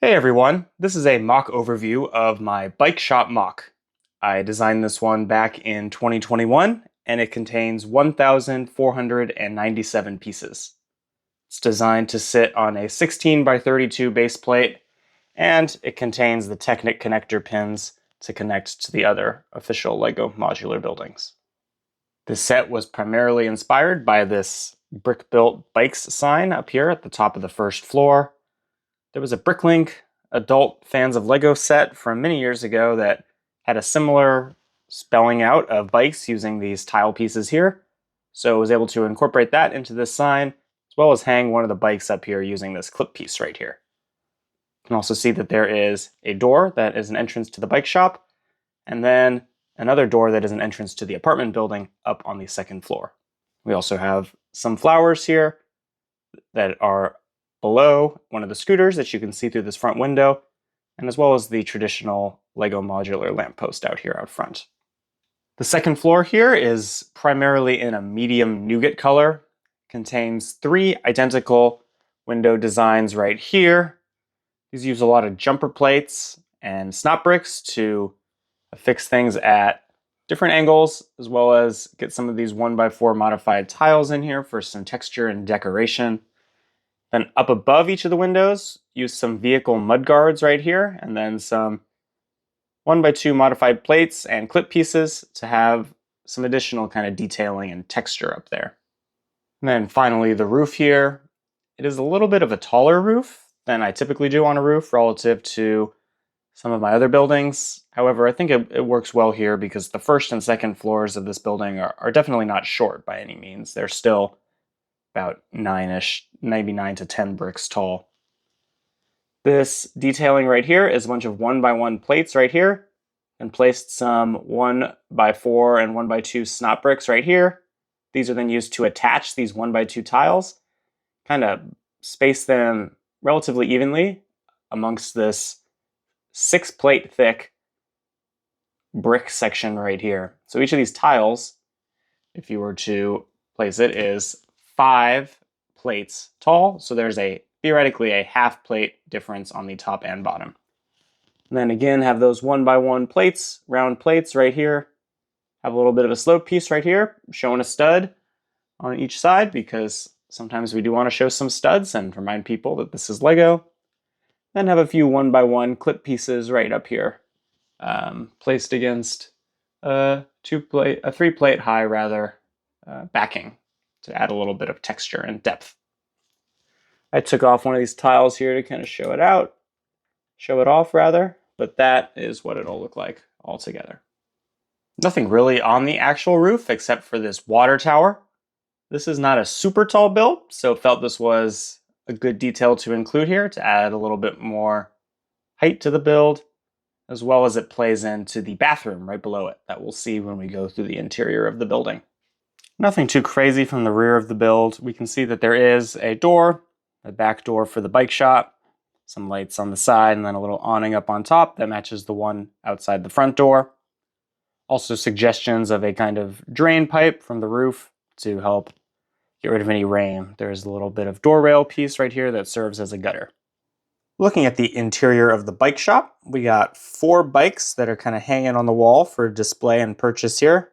Hey everyone, this is a mock overview of my bike shop mock. I designed this one back in 2021 and it contains 1,497 pieces. It's designed to sit on a 16 by 32 base plate and it contains the Technic connector pins to connect to the other official LEGO modular buildings. This set was primarily inspired by this brick-built bikes sign up here at the top of the first floor. There was a Bricklink adult fans of Lego set from many years ago that had a similar spelling out of bikes using these tile pieces here. So I was able to incorporate that into this sign, as well as hang one of the bikes up here using this clip piece right here. You can also see that there is a door that is an entrance to the bike shop, and then another door that is an entrance to the apartment building up on the second floor. We also have some flowers here that are below one of the scooters that you can see through this front window, and as well as the traditional LEGO modular lamppost out here out front. The second floor here is primarily in a medium nougat color, contains 3 identical window designs right here. These use a lot of jumper plates and snot bricks to affix things at different angles, as well as get some of these 1x4 modified tiles in here for some texture and decoration. Then up above each of the windows, use some vehicle mudguards right here, and then some 1x2 modified plates and clip pieces to have some additional kind of detailing and texture up there. And then finally the roof here. It is a little bit of a taller roof than I typically do on a roof relative to some of my other buildings. However, I think it works well here because the first and second floors of this building are definitely not short by any means. They're still about 9-ish, maybe 9 to 10 bricks tall. This detailing right here is a bunch of 1x1 plates right here, and placed some 1x4 and 1x2 snot bricks right here. These are then used to attach these 1x2 tiles, kind of space them relatively evenly amongst this 6 plate thick brick section right here. So each of these tiles, if you were to place it, is 5 plates tall, so there's theoretically a half plate difference on the top and bottom. And then again, have those 1x1 plates, round plates right here. Have a little bit of a slope piece right here, showing a stud on each side, because sometimes we do want to show some studs and remind people that this is Lego. Then have a few 1x1 clip pieces right up here, placed against a 3-plate high backing to add a little bit of texture and depth. I took off one of these tiles here to kind of show it off rather, but that is what it'll look like all together. Nothing really on the actual roof except for this water tower. This is not a super tall build, so felt this was a good detail to include here to add a little bit more height to the build, as well as it plays into the bathroom right below it that we'll see when we go through the interior of the building. Nothing too crazy from the rear of the build. We can see that there is a door, a back door for the bike shop, some lights on the side, and then a little awning up on top that matches the one outside the front door. Also suggestions of a kind of drain pipe from the roof to help get rid of any rain. There's a little bit of door rail piece right here that serves as a gutter. Looking at the interior of the bike shop, we got 4 bikes that are kind of hanging on the wall for display and purchase here.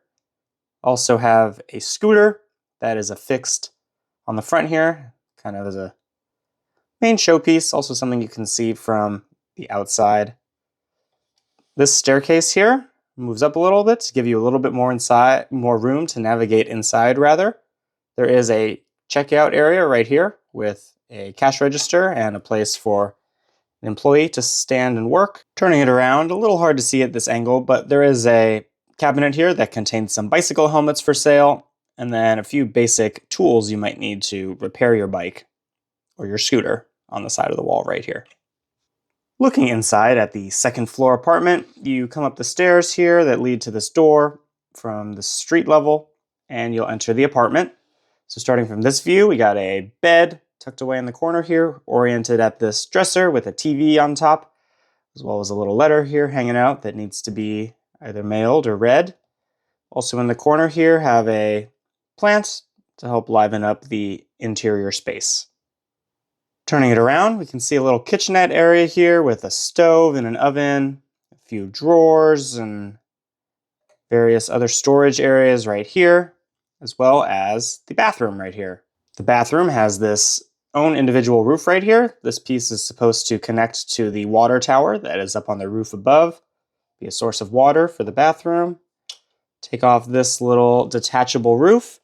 Also have a scooter that is affixed on the front here, kind of as a main showpiece, also something you can see from the outside. This staircase here moves up a little bit to give you a little bit more room to navigate inside rather. There is a checkout area right here with a cash register and a place for an employee to stand and work. Turning it around, a little hard to see at this angle, but there is a cabinet here that contains some bicycle helmets for sale, and then a few basic tools you might need to repair your bike or your scooter on the side of the wall right here. Looking inside at the second floor apartment, you come up the stairs here that lead to this door from the street level, and you'll enter the apartment. So starting from this view, we got a bed tucked away in the corner here, oriented at this dresser with a TV on top, as well as a little letter here hanging out that needs to be either mailed or read. Also in the corner here have a plant to help liven up the interior space. Turning it around, we can see a little kitchenette area here with a stove and an oven, a few drawers, and various other storage areas right here, as well as the bathroom right here. The bathroom has this own individual roof right here. This piece is supposed to connect to the water tower that is up on the roof above, be a source of water for the bathroom. Take off this little detachable roof,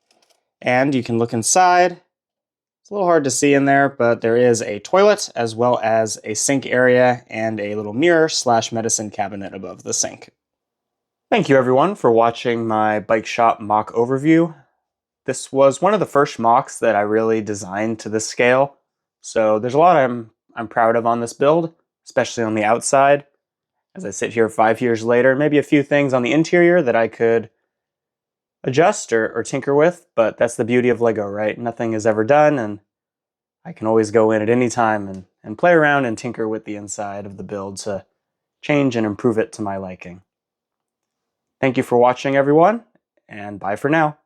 and you can look inside. It's a little hard to see in there, but there is a toilet as well as a sink area and a little mirror / medicine cabinet above the sink. Thank you everyone for watching my bike shop mock overview. This was one of the first mocks that I really designed to this scale, so there's a lot I'm proud of on this build, especially on the outside. As I sit here 5 years later, maybe a few things on the interior that I could adjust or tinker with, but that's the beauty of Lego, right? Nothing is ever done, and I can always go in at any time and play around and tinker with the inside of the build to change and improve it to my liking. Thank you for watching, everyone, and bye for now.